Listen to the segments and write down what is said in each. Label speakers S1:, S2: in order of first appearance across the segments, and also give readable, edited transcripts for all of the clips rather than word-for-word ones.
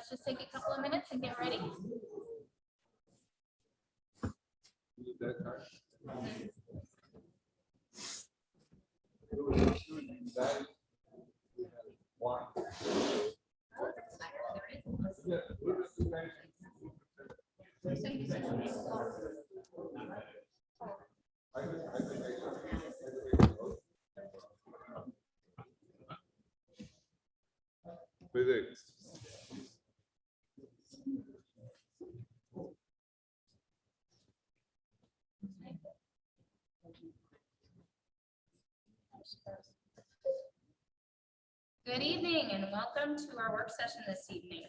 S1: let's just take a couple of minutes and get ready.
S2: Physics.
S1: Good evening and welcome to our work session this evening.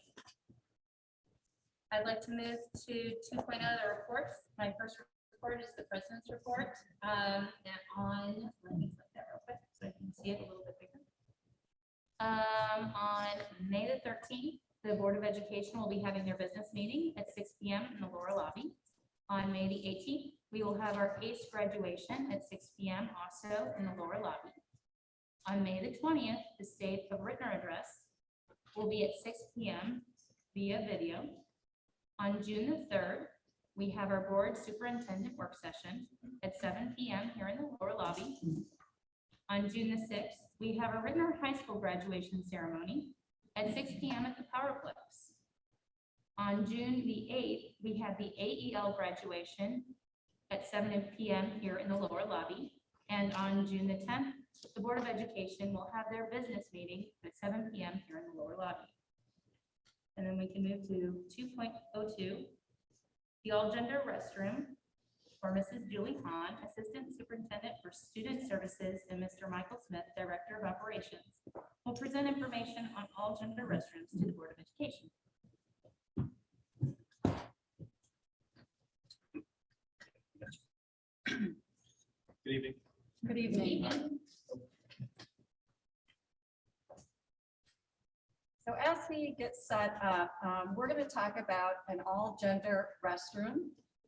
S1: I'd like to move to 2.0, the reports. My first report is the president's report. And let me flip that real quick so I can see it a little bit bigger. On May the 13th, the Board of Education will be having their business meeting at 6 p.m. in the lower lobby. On May the 18th, we will have our ACE graduation at 6 p.m. also in the lower lobby. On May the 20th, the State of Ritenour address will be at 6 p.m. via video. On June the 3rd, we have our board superintendent work session at 7 p.m. here in the lower lobby. On June the 6th, we have a Ritenour High School graduation ceremony at 6 p.m. at the Powerplex. On June the 8th, we have the AEL graduation at 7 p.m. here in the lower lobby. And on June the 10th, the Board of Education will have their business meeting at 7 p.m. here in the lower lobby. And then we can move to 2.02, the all-gender restroom for Mrs. Julie Hahn, Assistant Superintendent for Student Services, and Mr. Michael Smith, Director of Operations, will present information on all-gender restrooms to the Board of Education.
S3: Good evening.
S4: Good evening. So as we get set up, we're going to talk about an all-gender restroom.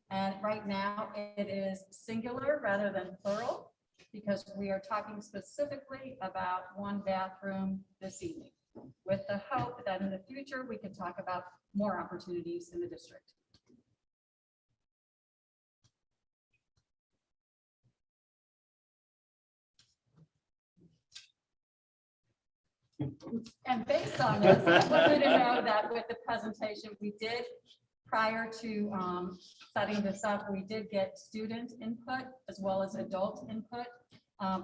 S4: And right now it is singular rather than plural because we are talking specifically about one bathroom this evening, with the hope that in the future we can talk about more opportunities in the district. And based on this, I want you to know that with the presentation we did, prior to setting this up, we did get student input as well as adult input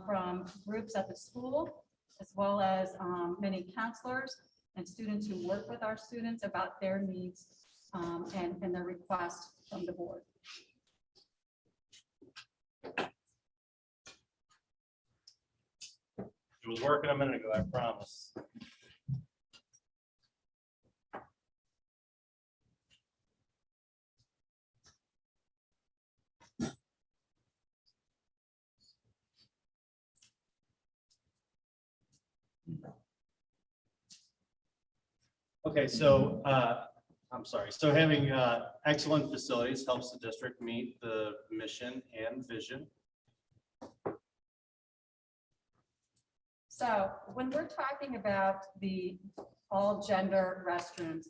S4: from groups at the school, as well as many counselors and students who work with our students about their needs and their requests from the board.
S3: It was working a minute ago, I promise. Okay, so I'm sorry. So having excellent facilities helps the district meet the mission and vision.
S4: So when we're talking about the all gender restrooms,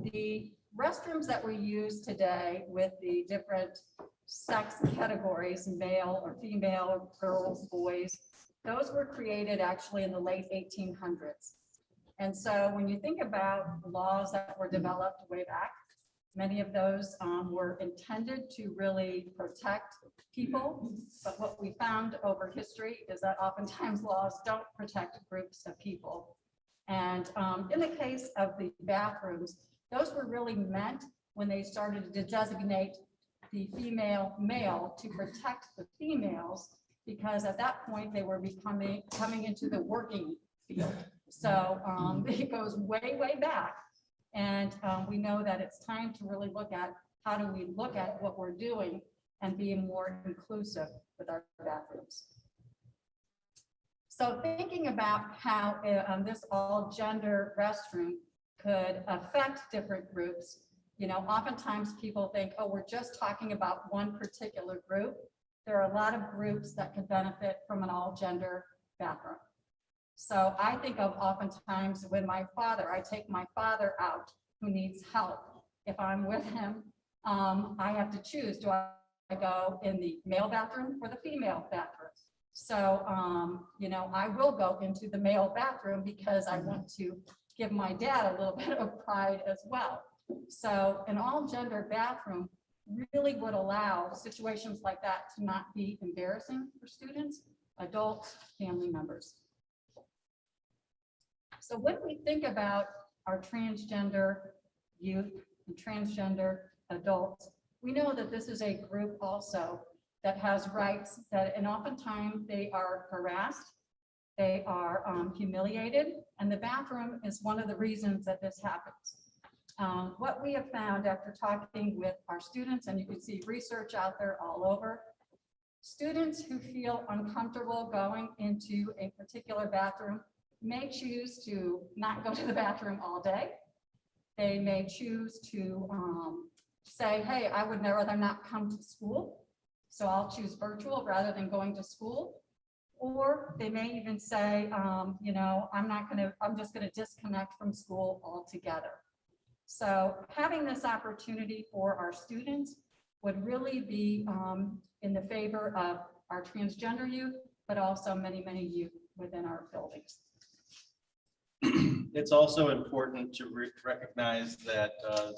S4: the restrooms that we use today with the different sex categories, male or female, girls, boys, those were created actually in the late 1800s. And so when you think about laws that were developed way back, many of those were intended to really protect people. But what we found over history is that oftentimes laws don't protect groups of people. And in the case of the bathrooms, those were really meant when they started to designate the female male to protect the females, because at that point they were coming into the working field. So it goes way, way back. And we know that it's time to really look at how do we look at what we're doing and be more inclusive with our bathrooms. So thinking about how this all gender restroom could affect different groups, you know, oftentimes people think, oh, we're just talking about one particular group. There are a lot of groups that could benefit from an all gender bathroom. So I think of oftentimes when I take my father out who needs help, if I'm with him, I have to choose, do I go in the male bathroom or the female bathroom? So, I will go into the male bathroom because I want to give my dad a little bit of pride as well. So an all gender bathroom really would allow situations like that to not be embarrassing for students, adults, family members. So when we think about our transgender youth and transgender adults, we know that this is a group also that has rights and oftentimes they are harassed, they are humiliated, and the bathroom is one of the reasons that this happens. What we have found after talking with our students, and you can see research out there all over, students who feel uncomfortable going into a particular bathroom may choose to not go to the bathroom all day. They may choose to say, hey, I would rather not come to school, so I'll choose virtual rather than going to school. Or they may even say, I'm just gonna disconnect from school altogether. So having this opportunity for our students would really be in the favor of our transgender youth, but also many, many youth within our buildings.
S3: It's also important to recognize that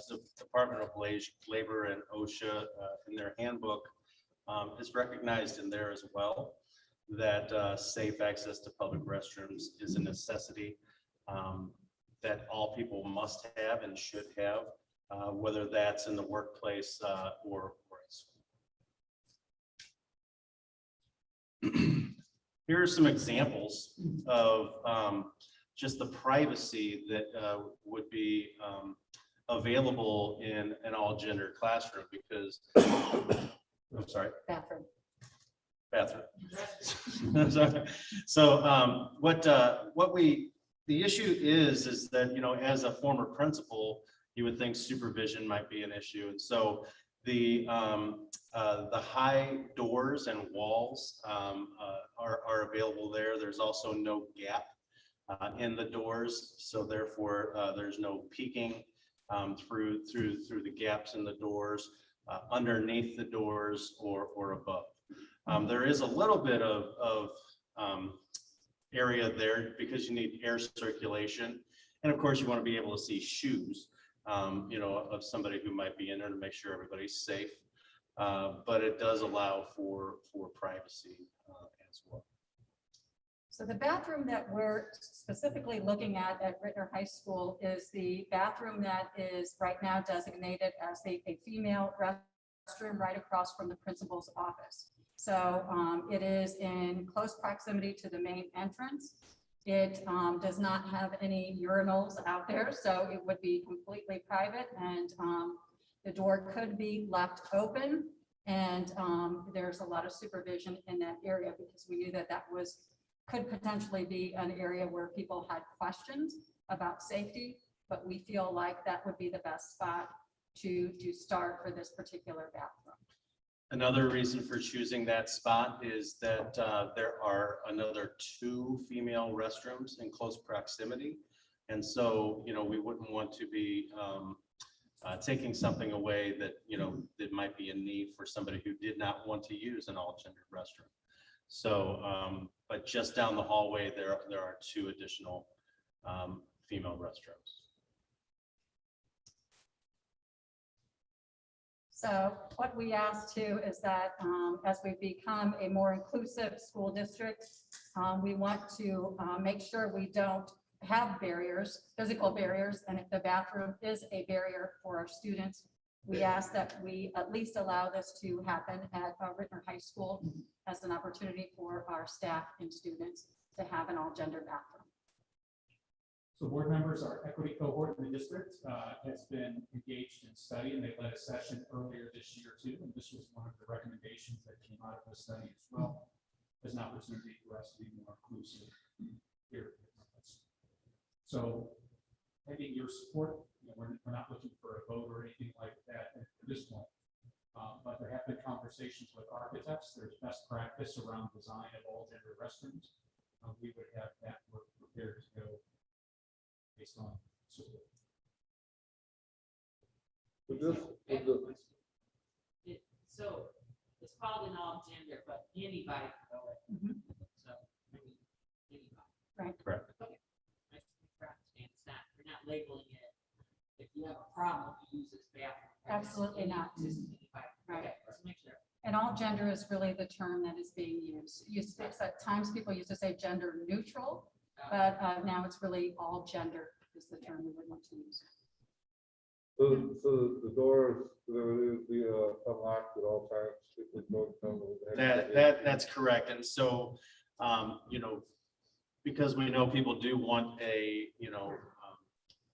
S3: the Department of Labor and OSHA in their handbook is recognized in there as well, that safe access to public restrooms is a necessity that all people must have and should have, whether that's in the workplace or at school. Here are some examples of just the privacy that would be available in an all-gender classroom because, I'm sorry. Bathroom. So the issue is that, as a former principal, you would think supervision might be an issue. And so the high doors and walls are available there. There's also no gap in the doors. So therefore there's no peeking through the gaps in the doors, underneath the doors or above. There is a little bit of area there because you need air circulation. And of course you want to be able to see shoes, of somebody who might be in there to make sure everybody's safe. But it does allow for privacy as well.
S4: So the bathroom that we're specifically looking at Ritenour High School is the bathroom that is right now designated as a female restroom right across from the principal's office. So it is in close proximity to the main entrance. It does not have any urinals out there, so it would be completely private, and the door could be left open, and there's a lot of supervision in that area because we knew that could potentially be an area where people had questions about safety, but we feel like that would be the best spot to start for this particular bathroom.
S3: Another reason for choosing that spot is that there are another 2 female restrooms in close proximity. And so, we wouldn't want to be taking something away that, that might be a need for somebody who did not want to use an all-gender restroom. So, but just down the hallway, there are 2 additional female restrooms.
S4: So what we ask too is that as we become a more inclusive school district, we want to make sure we don't have barriers, physical barriers, and if the bathroom is a barrier for our students, we ask that we at least allow this to happen at Ritenour High School as an opportunity for our staff and students to have an all-gender bathroom.
S2: So board members, our equity cohort in the district has been engaged in study, and they led a session earlier this year too. And this was one of the recommendations that came out of the study as well, as an opportunity for us to be more inclusive here. So having your support, we're not looking for a vote or anything like that at this point. But there have been conversations with architects. There's best practice around design of all gender restrooms. We would have that work prepared to go based on support.
S5: With this, with the,
S6: So it's called an all gender, but anybody can go in.
S4: Mhm.
S6: So, I mean, anybody.
S4: Right.
S3: Correct.
S6: Okay. I just make sure I understand. It's not, we're not labeling it. If you have a problem, you use this bathroom.
S4: Absolutely not.
S6: Just anybody.
S4: Right.
S6: Okay, let's make sure.
S4: And all gender is really the term that is being used. At times people used to say gender neutral, but now it's really all gender is the term we would want to use.
S5: so the doors, will be unlocked at all times. If they don't come with
S3: That's correct. And so, you know, because we know people do want a, you know,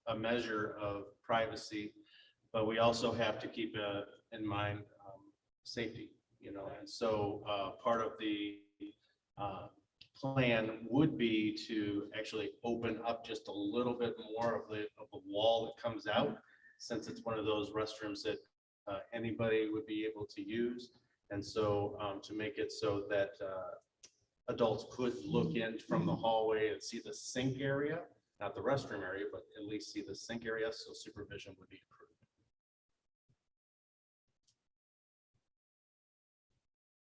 S3: a measure of privacy, but we also have to keep in mind safety, you know, and so part of the plan would be to actually open up just a little bit more of the wall that comes out, since it's one of those restrooms that anybody would be able to use. And so to make it so that adults could look in from the hallway and see the sink area, not the restroom area, but at least see the sink area, so supervision would be improved.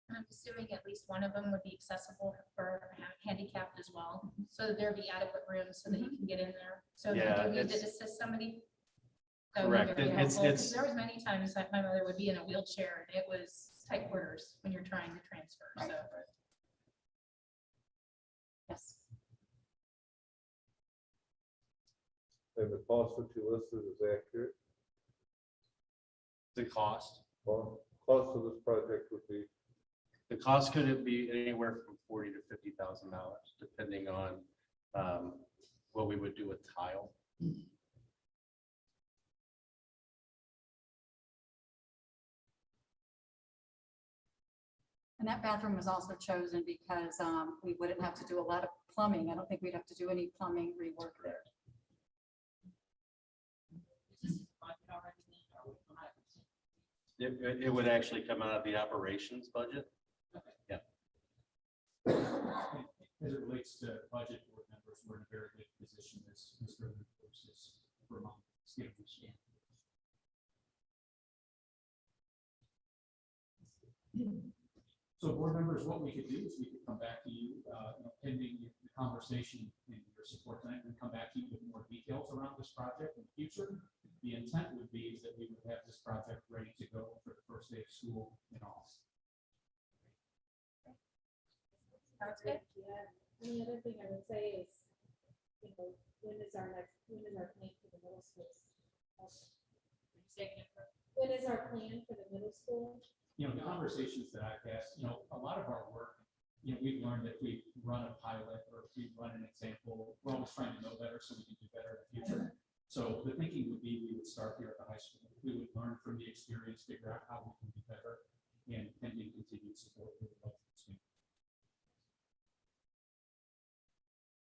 S1: And I'm assuming at least one of them would be accessible for handicapped as well, so that there'd be adequate rooms so that you can get in there. So if
S3: Yeah,
S1: you do need to
S3: it's-
S1: assist somebody. that would be
S3: Correct.
S1: very
S3: It's-
S1: helpful, 'cause
S3: it's-
S1: there was many times that my mother would be in a wheelchair and it was tight quarters when you're trying to transfer, so.
S4: Yes.
S5: And the cost that you listed is accurate.
S3: The cost,
S5: Cost of this project would be,
S3: the cost could be anywhere from $40,000 to $50,000, depending on what we would do with tile.
S4: And that bathroom was also chosen because we wouldn't have to do a lot of plumbing. I don't think we'd have to do any plumbing rework there.
S6: Is this budget already in, or we come out of it?
S3: It would actually come out of the operations budget.
S2: As it relates to budget, board members, we're in a very good position as Mr. Versus Vermont State of Michigan. So board members, what we could do is we could come back to you, pending the conversation and your support tonight, and come back to you with more details around this project in the future. The intent would be is that we would have this project ready to go for the first day of school in August.
S1: Sounds good.
S7: Yeah, and the other thing I would say is, you know, when is our plan for the middle schools? When is our plan for the middle school?
S2: You know, the conversations that I've had, you know, a lot of our work, you know, we've learned that if we run a pilot or if we run an example, we're always trying to know better so we can do better in the future. So the thinking would be we would start here at the high school. We would learn from the experience, figure out how we can be better, and pending continued support. We would love to expand.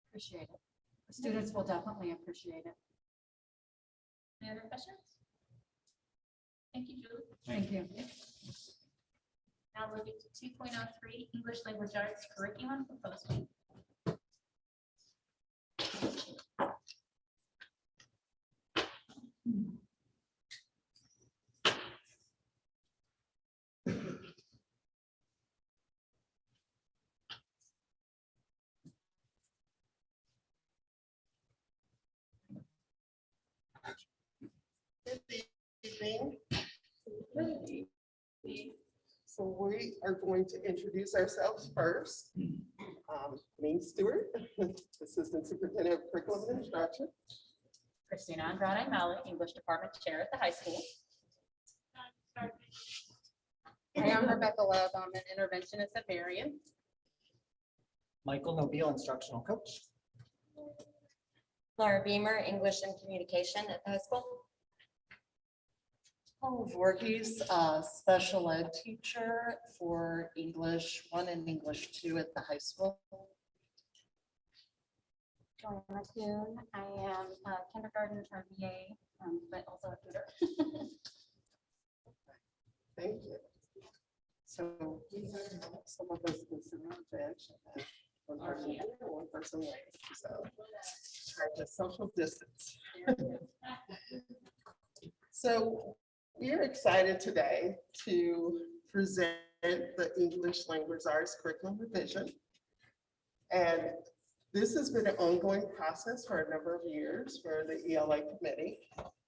S4: Appreciate it. The students will definitely appreciate it.
S1: Any other questions? Thank you, Julie.
S4: Thank you.
S1: Now moving to 2.03 English Language Arts Curriculum Proposal.
S8: Evening. So we are going to introduce ourselves first. Me, Stewart, Assistant Superintendent of Curriculum and Instruction.
S9: Christina Andrade Mello, English Department Chair at the high school. I am Rebecca Love. I'm an interventionist at Marion.
S10: Michael Nobile, instructional coach.
S9: Laura Beamer, English and Communication at the high school.
S8: Paul Voorhees, special ed teacher for English 1 and English 2 at the high school.
S9: Joanna Kuhn, I am a kindergarten RVA, but also a tutor.
S8: Thank you. So we have some of us can sit on the bench. And one person here, one person later. So try to social distance. So We are excited today to present the English Language Arts Curriculum Revision. And this has been an ongoing process for a number of years for the ELA committee.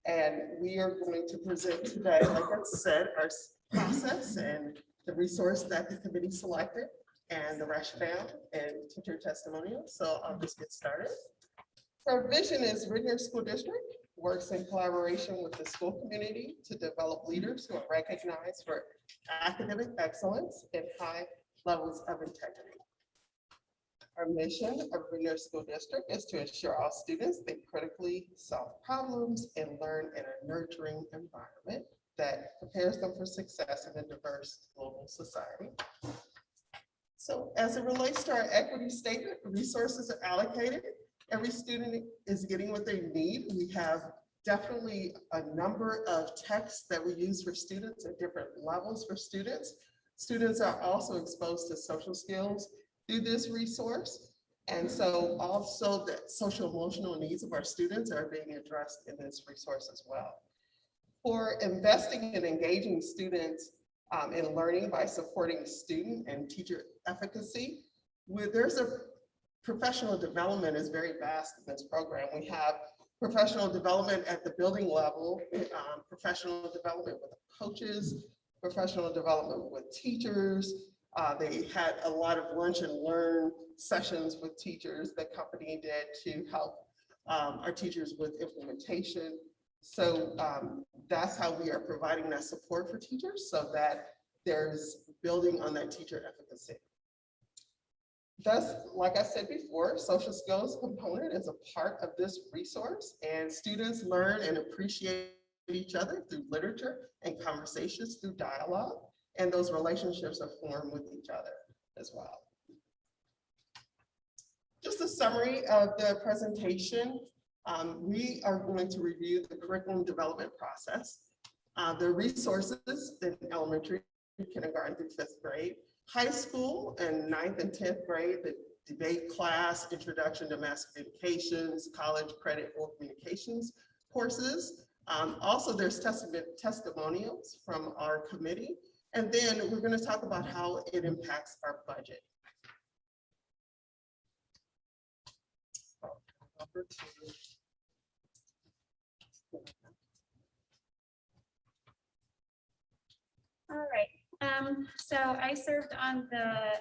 S8: And we are going to present today, like I said, our process and the resource that the committee selected and the rationale and teacher testimonials. So I'll just get started. So our vision is Ritenour School District works in collaboration with the school community to develop leaders who are recognized for academic excellence and high levels of integrity. Our mission of Ritenour School District is to ensure all students think critically, solve problems, and learn in a nurturing environment that prepares them for success in a diverse global society. So as it relates to our equity statement, resources are allocated. Every student is getting what they need. We have definitely a number of texts that we use for students at different levels for students. Students are also exposed to social skills through this resource. And so also the social emotional needs of our students are being addressed in this resource as well. For investing and engaging students in learning by supporting student and teacher efficacy, there's a professional development is very vast in this program. We have professional development at the building level, professional development with coaches, professional development with teachers. They had a lot of lunch and learn sessions with teachers the company did to help our teachers with implementation. So that's how we are providing that support for teachers so that there's building on that teacher efficacy. Thus, like I said before, social skills component is a part of this resource, and students learn and appreciate each other through literature and conversations through dialogue, and those relationships are formed with each other as well. Just a summary of the presentation. We are going to review the curriculum development process, the resources in elementary, kindergarten through 5th grade, high school and 9th and 10th grade, the debate class, introduction to mass communications, college credit or communications courses. Also, there's testimonials from our committee. And then we're going to talk about how it impacts our budget.
S9: All right. So I served on the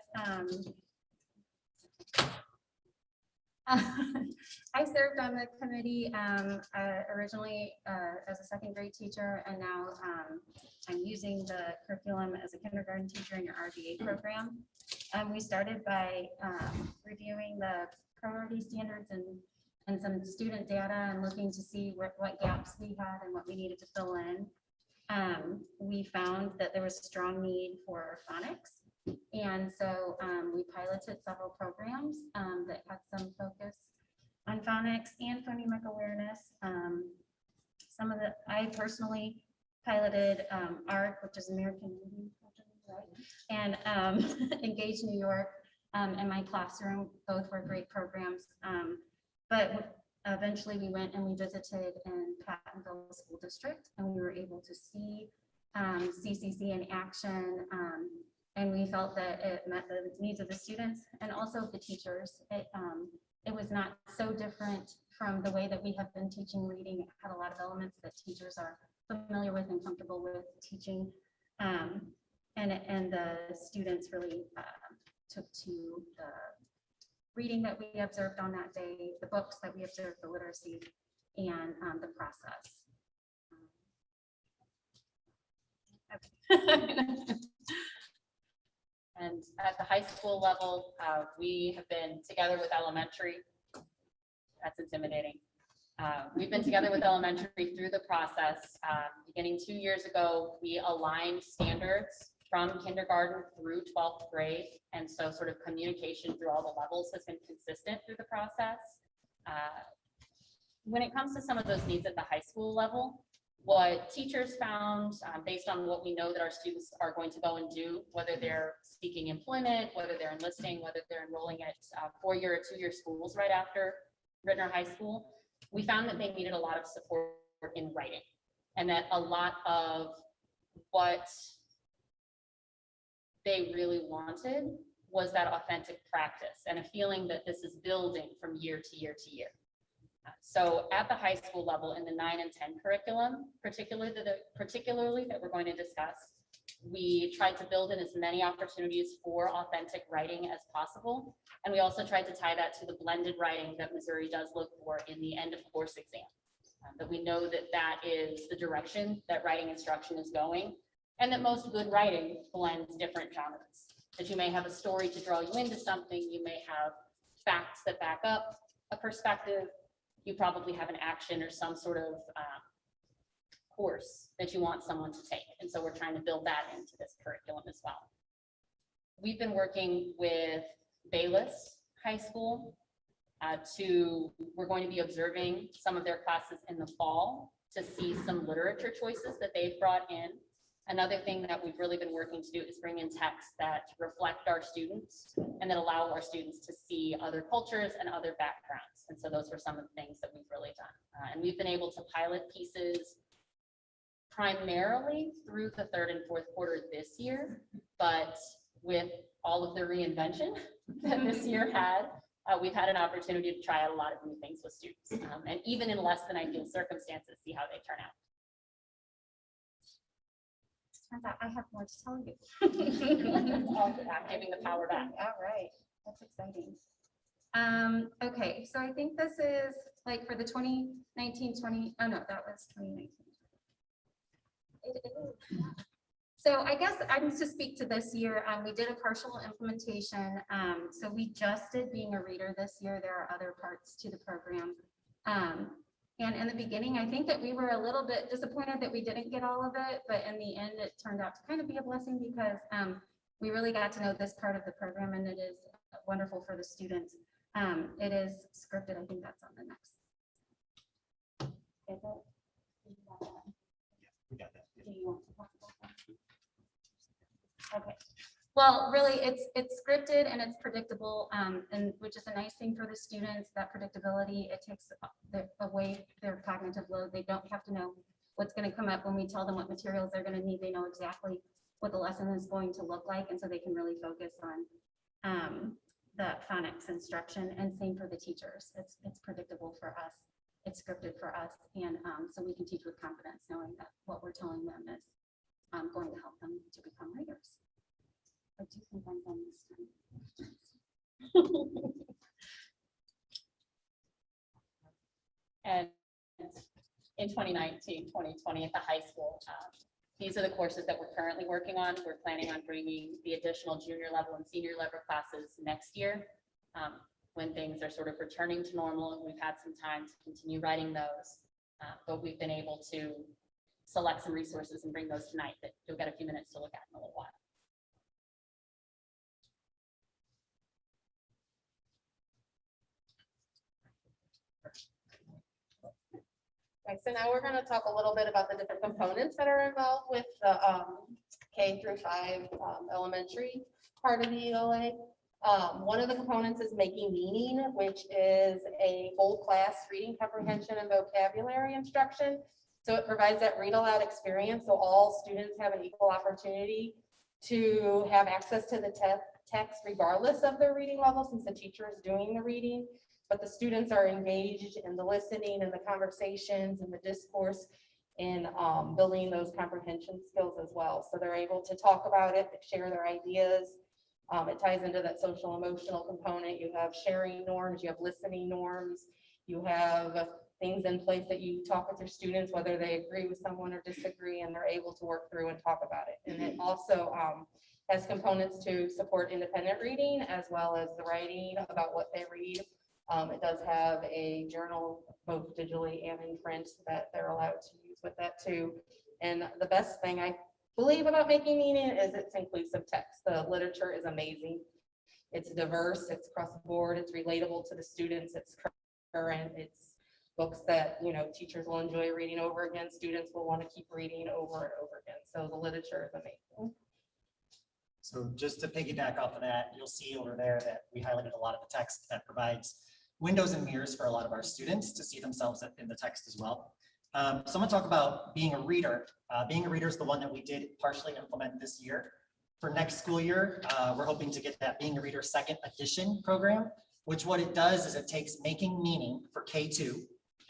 S9: I served on the committee originally as a 2nd grade teacher, and now I'm using the curriculum as a kindergarten teacher in your RDA program. We started by reviewing the priority standards and some student data and looking to see what gaps we had and what we needed to fill in. We found that there was a strong need for phonics. And so we piloted several programs that had some focus on phonics and phonemic awareness. I personally piloted ARC, which is American Reading, right? And Engage New York in my classroom. Both were great programs. But eventually we went and we visited in Pattonville School District, and we were able to see CCC in action. And we felt that it met the needs of the students and also the teachers. It was not so different from the way that we have been teaching reading. It had a lot of elements that teachers are familiar with and comfortable with teaching. And the students really took to the reading that we observed on that day, the books that we observed, the literacy, and the process.
S1: Okay. And at the high school level, we have been together with elementary. That's intimidating. We've been together with elementary through the process. Beginning 2 years ago, we aligned standards from kindergarten through 12th grade. And so sort of communication through all the levels has been consistent through the process. When it comes to some of those needs at the high school level, what teachers found based on what we know that our students are going to go and do, whether they're seeking employment, whether they're enlisting, whether they're enrolling at 4-year or 2-year schools right after Ritenour High School, we found that they needed a lot of support in writing. and that a lot of what they really wanted was that authentic practice and a feeling that this is building from year to year to year. So at the high school level in the 9 and 10 curriculum, particularly that we're going to discuss, we tried to build in as many opportunities for authentic writing as possible. And we also tried to tie that to the blended writing that Missouri does look for in the end of course exam. That we know that that is the direction that writing instruction is going, and that most good writing blends different genres. That you may have a story to draw you into something, you may have facts that back up a perspective, you probably have an action or some sort of course that you want someone to take. And so we're trying to build that into this curriculum as well. We've been working with Bayless High School we're going to be observing some of their classes in the fall to see some literature choices that they've brought in. Another thing that we've really been working to do is bring in texts that reflect our students and that allow our students to see other cultures and other backgrounds. And so those were some of the things that we've really done. And we've been able to pilot pieces primarily through the 3rd and 4th quarter this year, but with all of the reinvention that this year had, we've had an opportunity to try out a lot of new things with students, and even in less than ideal circumstances, see how they turn out.
S9: Turns out I have more to tell you.
S1: I'm giving the power back.
S9: All right, that's exciting. Okay, so I think this is like for the 2019-20, oh no, that was 2019. It is. So I guess I'm to speak to this year. We did a partial implementation. So we just did being a reader this year. There are other parts to the program. And in the beginning, I think that we were a little bit disappointed that we didn't get all of it, but in the end, it turned out to kind of be a blessing because we really got to know this part of the program, and it is wonderful for the students. It is scripted. I think that's on the next. Is it?
S10: We got that.
S9: Do you want to talk about that? Okay. Well, really, it's scripted and it's predictable, and which is a nice thing for the students. That predictability, it takes away their cognitive load. They don't have to know what's going to come up when we tell them what materials they're going to need. They know exactly what the lesson is going to look like, and so they can really focus on the phonics instruction. And same for the teachers. It's predictable for us. It's scripted for us, and so we can teach with confidence, knowing that what we're telling them is going to help them to become writers. I do think I'm done this time.
S1: And in 2019, 2020 at the high school, these are the courses that we're currently working on. We're planning on bringing the additional junior level and senior level classes next year when things are sort of returning to normal, and we've had some time to continue writing those. But we've been able to select some resources and bring those tonight that you'll get a few minutes to look at in a little while.
S11: Okay, so now we're going to talk a little bit about the different components that are involved with the K through 5 elementary part of the ELA. One of the components is making meaning, which is a whole class reading comprehension and vocabulary instruction. So it provides that read aloud experience, so all students have an equal opportunity to have access to the text regardless of their reading level, since the teacher is doing the reading. But the students are engaged in the listening and the conversations and the discourse in building those comprehension skills as well. So they're able to talk about it, share their ideas. It ties into that social emotional component. You have sharing norms, you have listening norms, you have things in place that you talk with your students, whether they agree with someone or disagree, and they're able to work through and talk about it. And it also has components to support independent reading as well as the writing about what they read. It does have a journal, both digitally and in print, that they're allowed to use with that too. And the best thing I believe about making meaning is it's inclusive text. The literature is amazing. It's diverse, it's across the board, it's relatable to the students, it's current, it's books that, you know, teachers will enjoy reading over again, students will want to keep reading over and over again. So the literature is amazing.
S10: So just to piggyback off of that, you'll see over there that we highlighted a lot of the text that provides windows and mirrors for a lot of our students to see themselves in the text as well. So I'm gonna talk about being a reader. Being a reader is the one that we did partially implement this year. For next school year, we're hoping to get that Being a Reader second edition program, which what it does is it takes making meaning for K2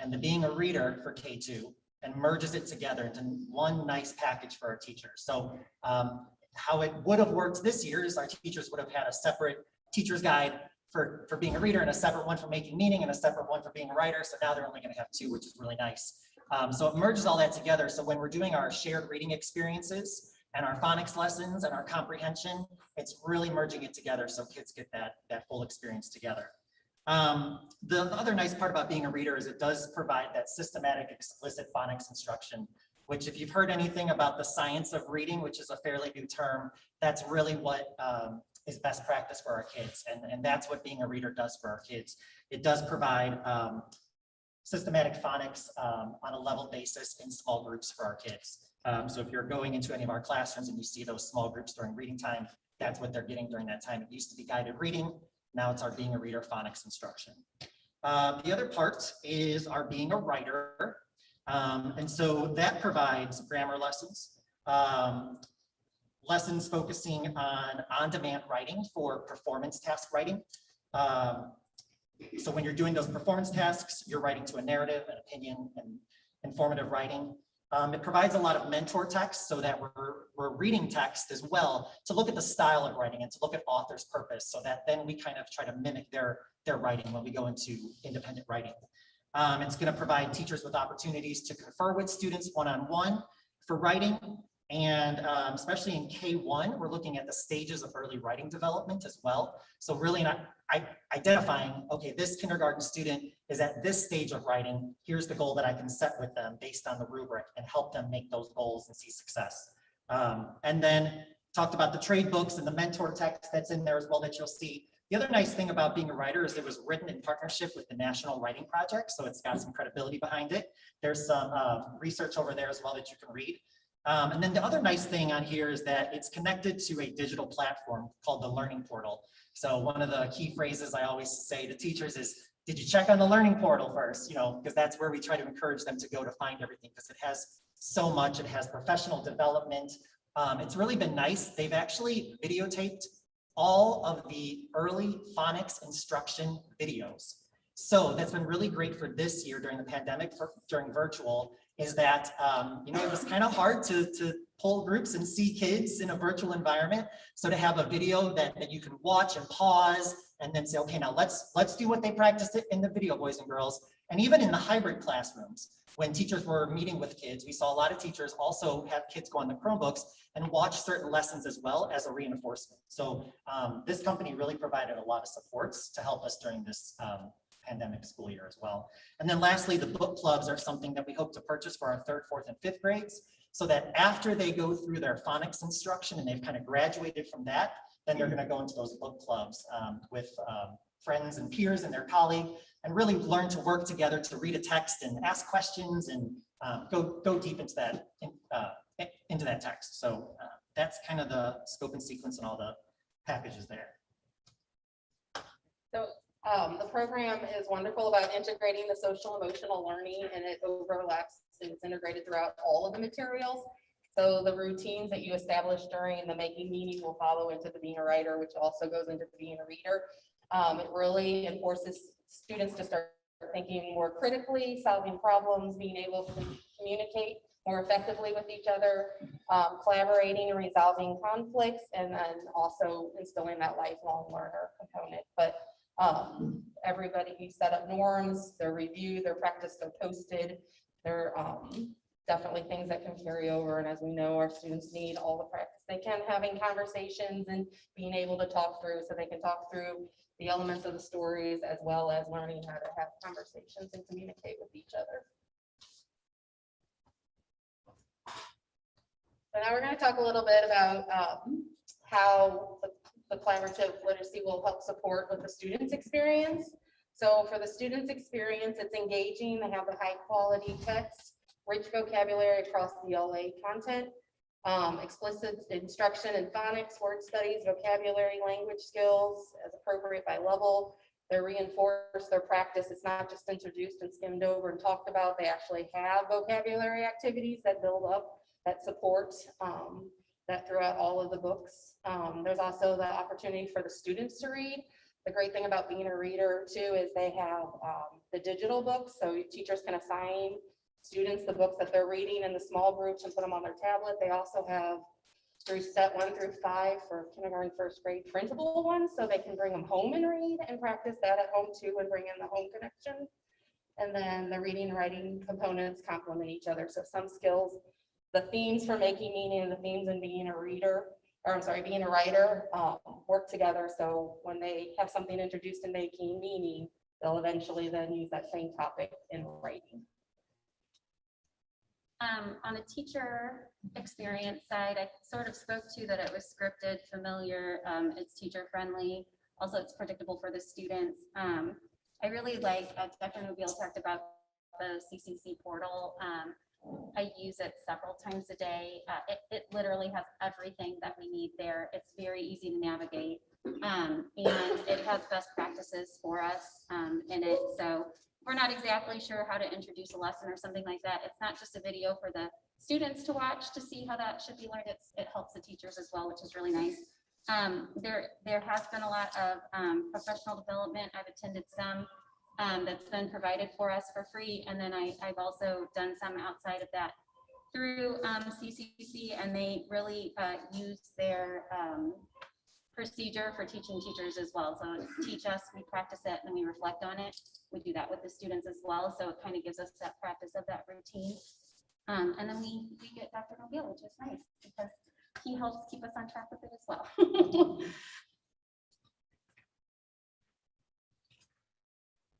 S10: and the Being a Reader for K2 and merges it together into one nice package for our teachers. So how it would have worked this year is our teachers would have had a separate teacher's guide for being a reader and a separate one for making meaning and a separate one for being a writer. So now they're only going to have two, which is really nice. So it merges all that together. So when we're doing our shared reading experiences and our phonics lessons and our comprehension, it's really merging it together so kids get that full experience together. The other nice part about being a reader is it does provide that systematic explicit phonics instruction, which if you've heard anything about the science of reading, which is a fairly new term, that's really what is best practice for our kids. And that's what being a reader does for our kids. It does provide systematic phonics on a level basis in small groups for our kids. So if you're going into any of our classrooms and you see those small groups during reading time, that's what they're getting during that time. It used to be guided reading. Now it's our Being a Reader phonics instruction. The other part is our Being a Writer. And so that provides grammar lessons, lessons focusing on on-demand writing for performance task writing. So when you're doing those performance tasks, you're writing to a narrative, an opinion, and informative writing. It provides a lot of mentor text so that we're reading text as well to look at the style of writing and to look at author's purpose so that then we kind of try to mimic their writing when we go into independent writing. It's going to provide teachers with opportunities to confer with students one-on-one for writing. And especially in K1, we're looking at the stages of early writing development as well. So really not identifying, okay, this kindergarten student is at this stage of writing. Here's the goal that I can set with them based on the rubric and help them make those goals and see success. And then talked about the trade books and the mentor text that's in there as well that you'll see. The other nice thing about being a writer is it was written in partnership with the National Writing Project. So it's got some credibility behind it. There's some research over there as well that you can read. And then the other nice thing on here is that it's connected to a digital platform called the Learning Portal. So one of the key phrases I always say to teachers is, did you check on the Learning Portal first? You know, because that's where we try to encourage them to go to find everything because it has so much. It has professional development. It's really been nice. They've actually videotaped all of the early phonics instruction videos. So that's been really great for this year during the pandemic, during virtual, is that, you know, it was kind of hard to pull groups and see kids in a virtual environment. So to have a video that you can watch and pause and then say, okay, now let's do what they practiced in the video, boys and girls. And even in the hybrid classrooms, when teachers were meeting with kids, we saw a lot of teachers also have kids go on the Chromebooks and watch certain lessons as well as a reinforcement. So this company really provided a lot of supports to help us during this pandemic school year as well. And then lastly, the book clubs are something that we hope to purchase for our 3rd, 4th, and 5th grades so that after they go through their phonics instruction and they've kind of graduated from that, then they're going to go into those book clubs with friends and peers and their colleague and really learn to work together to read a text and ask questions and go deep into that text. So that's kind of the scope and sequence and all the packages there.
S11: So the program is wonderful about integrating the social emotional learning, and it overlaps and it's integrated throughout all of the materials. So the routines that you establish during the making meaning will follow into the being a writer, which also goes into being a reader. It really enforces students to start thinking more critically, solving problems, being able to communicate more effectively with each other, collaborating and resolving conflicts, and then also instilling that lifelong learner component. But everybody, you set up norms, they're reviewed, they're practiced, they're posted. They're definitely things that can carry over. And as we know, our students need all the practice they can having conversations and being able to talk through, so they can talk through the elements of the stories as well as learning how to have conversations and communicate with each other. So now we're going to talk a little bit about how the collaborative literacy will help support with the students' experience. So for the students' experience, it's engaging. They have the high quality text, rich vocabulary across the ELA content, explicit instruction in phonics, word studies, vocabulary, language skills as appropriate by level, They reinforce their practice. It's not just introduced and skimmed over and talked about. They actually have vocabulary activities that build up, that support that throughout all of the books. There's also the opportunity for the students to read. The great thing about being a reader too is they have the digital books, so teachers can assign students the books that they're reading in the small groups and put them on their tablet. They also have through set 1 through 5 for kindergarten, first grade printable ones, so they can bring them home and read and practice that at home too and bring in the home connection. And then the reading and writing components complement each other. So some skills, the themes for making meaning and the themes in being a reader, or I'm sorry, being a writer, work together. So when they have something introduced in making meaning, they'll eventually then use that same topic in writing.
S9: On the teacher experience side, I sort of spoke to that it was scripted, familiar, it's teacher friendly. Also, it's predictable for the students. I really like, Dr. Nobile talked about the CCC portal. I use it several times a day. It literally has everything that we need there. It's very easy to navigate. And it has best practices for us in it. So we're not exactly sure how to introduce a lesson or something like that. It's not just a video for the students to watch to see how that should be learned. It helps the teachers as well, which is really nice. There has been a lot of professional development. I've attended some that's been provided for us for free. And then I've also done some outside of that through CCC, and they really use their procedure for teaching teachers as well. So it's teach us, we practice it, and then we reflect on it. We do that with the students as well. So it kind of gives us that practice of that routine. And then we get Dr. Nobile, which is nice because he helps keep us on track with it as well.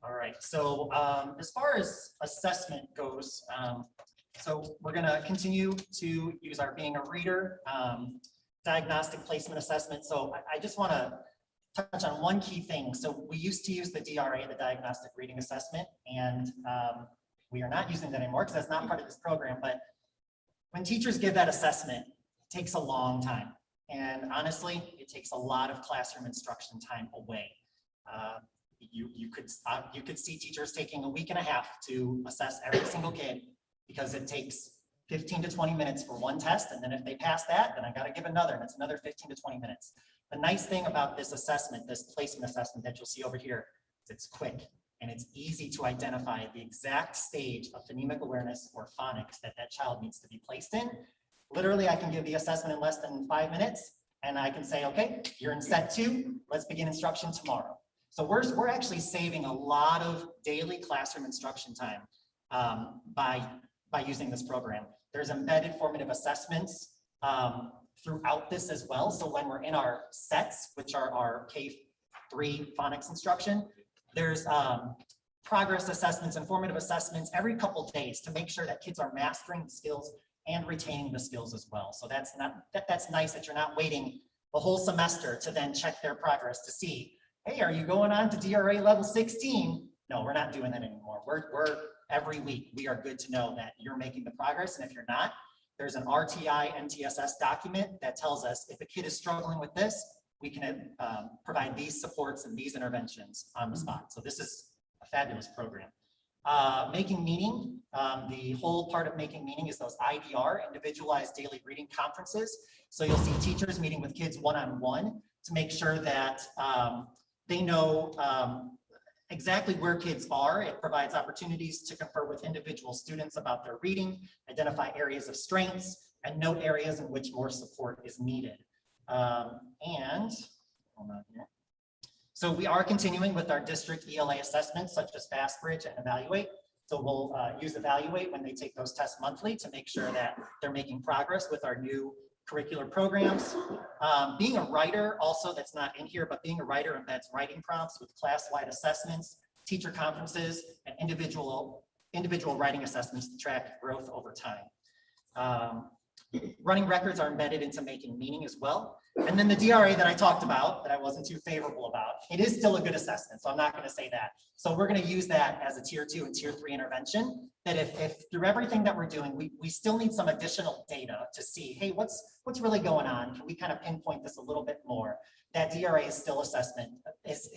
S10: All right, so as far as assessment goes, so we're gonna continue to use our being a reader, diagnostic placement assessment. So I just wanna touch on one key thing. So we used to use the DRA, the Diagnostic Reading Assessment, and we are not using that anymore because that's not part of this program. But when teachers give that assessment, it takes a long time. And honestly, it takes a lot of classroom instruction time away. You could see teachers taking a week and a half to assess every single kid because it takes 15 to 20 minutes for one test. And then if they pass that, then I got to give another, and it's another 15 to 20 minutes. The nice thing about this assessment, this placement assessment that you'll see over here, is it's quick and it's easy to identify the exact stage of phonemic awareness or phonics that that child needs to be placed in. Literally, I can give the assessment in less than 5 minutes, and I can say, okay, you're in set 2, let's begin instruction tomorrow. So we're actually saving a lot of daily classroom instruction time by using this program. There's embedded formative assessments throughout this as well. So when we're in our sets, which are our K-3 phonics instruction, there's progress assessments and formative assessments every couple days to make sure that kids are mastering the skills and retaining the skills as well. So that's nice that you're not waiting the whole semester to then check their progress to see, hey, are you going on to DRA level 16? No, we're not doing that anymore. We're every week, we are good to know that you're making the progress. And if you're not, there's an RTI MTSS document that tells us if a kid is struggling with this, we can provide these supports and these interventions on the spot. So this is a fabulous program. Making meaning, the whole part of making meaning is those IDR, individualized daily reading conferences. So you'll see teachers meeting with kids one-on-one to make sure that they know exactly where kids are. It provides opportunities to confer with individual students about their reading, identify areas of strengths, and note areas in which more support is needed. And hold on here. So we are continuing with our district ELA assessments such as FastBridge and Evaluate. So we'll use Evaluate when they take those tests monthly to make sure that they're making progress with our new curricular programs. Being a writer also, that's not in here, but being a writer embeds writing prompts with class-wide assessments, teacher conferences, and individual writing assessments to track growth over time. Running records are embedded into making meaning as well. And then the DRA that I talked about, that I wasn't too favorable about, it is still a good assessment, so I'm not going to say that. So we're going to use that as a tier 2 and tier 3 intervention, that if through everything that we're doing, we still need some additional data to see, hey, what's really going on? Can we kind of pinpoint this a little bit more? That DRA is still assessment, is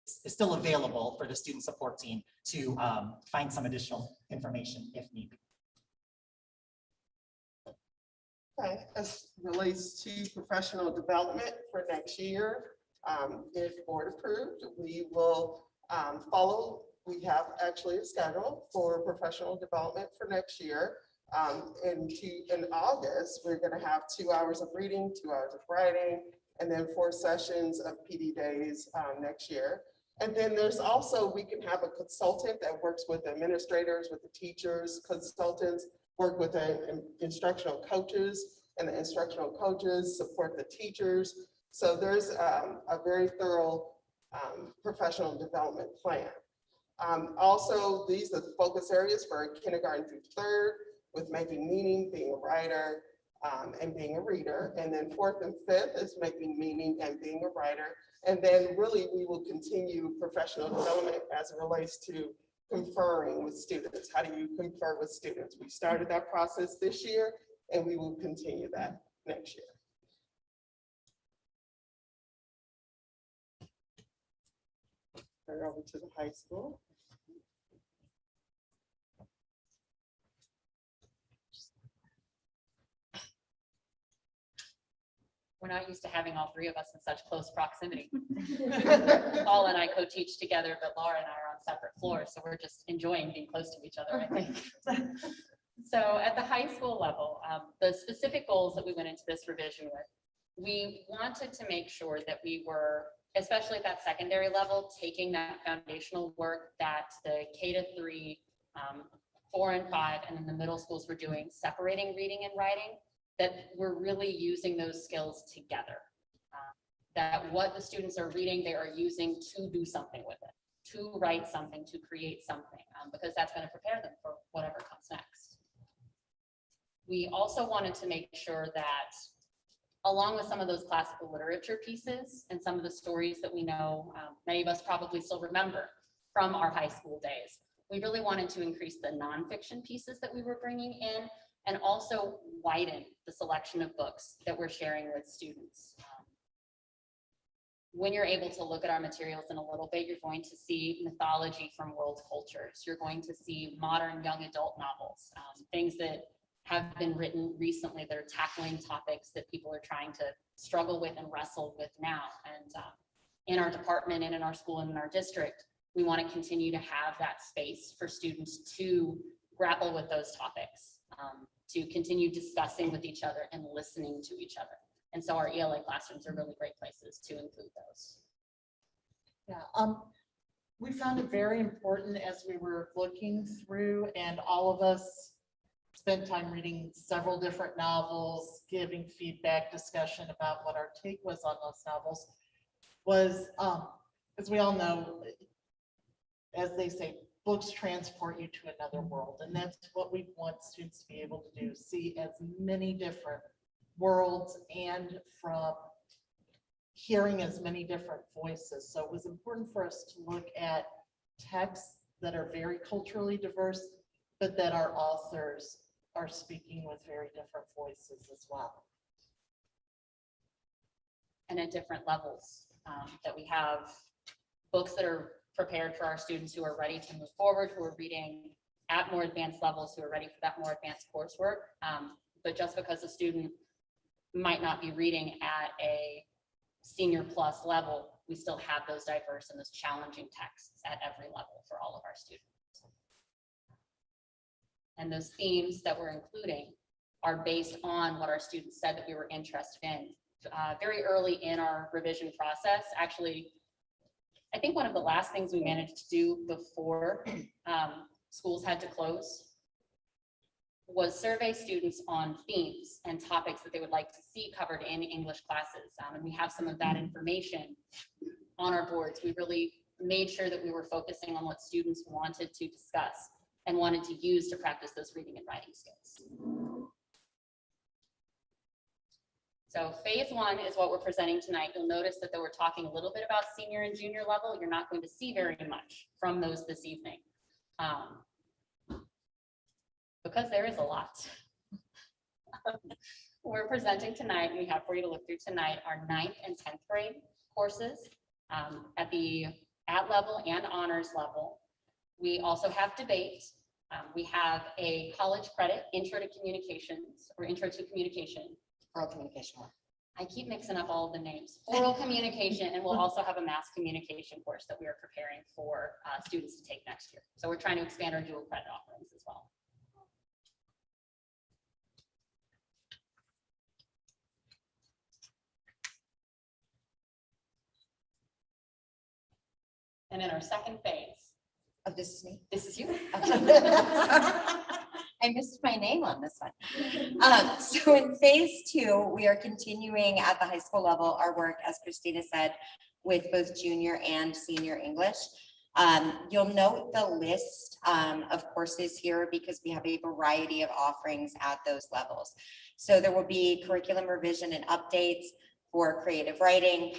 S10: still available for the student support team to find some additional information if need be.
S8: Okay, as relates to professional development for next year, if board approved, we will follow. We have actually a schedule for professional development for next year. In August, we're going to have 2 hours of reading, 2 hours of writing, and then 4 sessions of PD days next year. And then there's also, we can have a consultant that works with administrators, with the teachers, consultants, work with the instructional coaches, and the instructional coaches support the teachers. So there's a very thorough professional development plan. Also, these are the focus areas for kindergarten through 3rd, with making meaning, being a writer, and being a reader. And then 4th and 5th is making meaning and being a writer. And then really we will continue professional development as it relates to conferring with students. How do you confer with students? We started that process this year and we will continue that next year. Turn it over to the high school.
S12: We're not used to having all 3 of us in such close proximity. Paul and I co-teach together, but Laura and I are on separate floors, so we're just enjoying being close to each other, I think. So at the high school level, the specific goals that we went into this revision with, we wanted to make sure that we were, especially at that secondary level, taking that foundational work that the K-3, 4 and 5, and then the middle schools were doing, separating reading and writing, that we're really using those skills together. That what the students are reading, they are using to do something with it, to write something, to create something, because that's going to prepare them for whatever comes next. We also wanted to make sure that, along with some of those classical literature pieces and some of the stories that we know, many of us probably still remember from our high school days, we really wanted to increase the nonfiction pieces that we were bringing in, and also widen the selection of books that we're sharing with students. When you're able to look at our materials in a little bit, you're going to see mythology from world cultures. You're going to see modern young adult novels, things that have been written recently that are tackling topics that people are trying to struggle with and wrestle with now. And in our department and in our school and in our district, we want to continue to have that space for students to grapple with those topics. To continue discussing with each other and listening to each other. And so our ELA classrooms are really great places to include those.
S13: Yeah, we found it very important as we were looking through, and all of us spent time reading several different novels, giving feedback, discussion about what our take was on those novels, was, as we all know, as they say, books transport you to another world, and that's what we want students to be able to do, see as many different worlds and from hearing as many different voices. So it was important for us to look at texts that are very culturally diverse, but that our authors are speaking with very different voices as well.
S12: And at different levels, that we have books that are prepared for our students who are ready to move forward, who are reading at more advanced levels, who are ready for that more advanced coursework. But just because a student might not be reading at a senior plus level, we still have those diverse and those challenging texts at every level for all of our students. And those themes that we're including are based on what our students said that we were interested in. Very early in our revision process, actually, I think one of the last things we managed to do before schools had to close was survey students on themes and topics that they would like to see covered in English classes. And we have some of that information on our boards. We really made sure that we were focusing on what students wanted to discuss and wanted to use to practice those reading and writing skills. So phase 1 is what we're presenting tonight. You'll notice that we're talking a little bit about senior and junior level. You're not going to see very much from those this evening. Because there is a lot. We're presenting tonight, and we have for you to look through tonight, our 9th and 10th grade courses. At the at level and honors level. We also have debate. We have a college credit intro to communications or intro to communication.
S11: Oral communication.
S12: I keep mixing up all of the names. Oral communication, and we'll also have a mass communication course that we are preparing for students to take next year. So we're trying to expand our dual credit offerings as well. And in our second phase,
S11: Oh, this is me.
S12: this is you.
S11: I missed my name on this one. So in phase 2, we are continuing at the high school level our work, as Christina said, with both junior and senior English. You'll note the list of courses here because we have a variety of offerings at those levels. So there will be curriculum revision and updates for creative writing,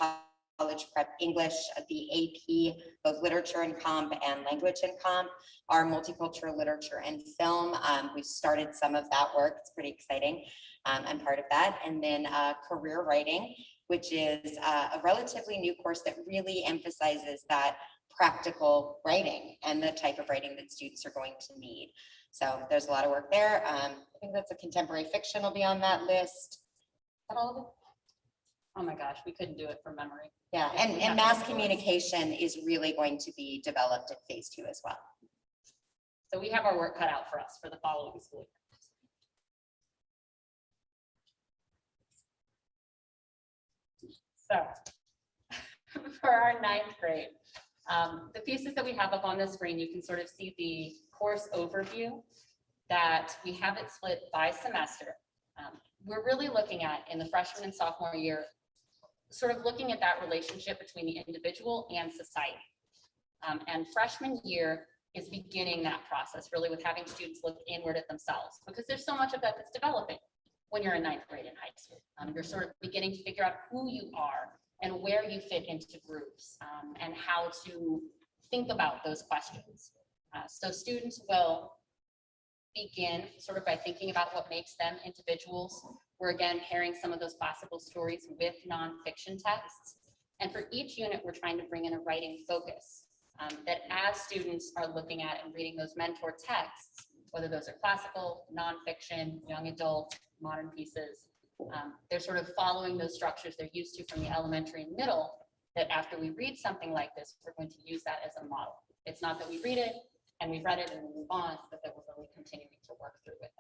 S11: college prep English, the AP, both literature and comp and language and comp, our multicultural literature and film. We've started some of that work. It's pretty exciting. I'm part of that. And then career writing, which is a relatively new course that really emphasizes that practical writing and the type of writing that students are going to need. So there's a lot of work there. I think that's a contemporary fiction will be on that list. Is that all of it?
S12: Oh my gosh, we couldn't do it from memory.
S11: Yeah, and mass communication is really going to be developed in phase 2 as well.
S12: So we have our work cut out for us for the following school year. So for our 9th grade, the pieces that we have up on the screen, you can sort of see the course overview that we have it split by semester. We're really looking at in the freshman and sophomore year, sort of looking at that relationship between the individual and society. And freshman year is beginning that process really with having students look inward at themselves because there's so much of that that's developing when you're in 9th grade in high school. You're sort of beginning to figure out who you are and where you fit into groups and how to think about those questions. So students will begin sort of by thinking about what makes them individuals. We're again pairing some of those classical stories with nonfiction texts. And for each unit, we're trying to bring in a writing focus that as students are looking at and reading those mentor texts, whether those are classical, nonfiction, young adult, modern pieces, they're sort of following those structures they're used to from the elementary and middle, that after we read something like this, we're going to use that as a model. It's not that we read it and we've read it and we move on, but that we're really continuing to work through with that.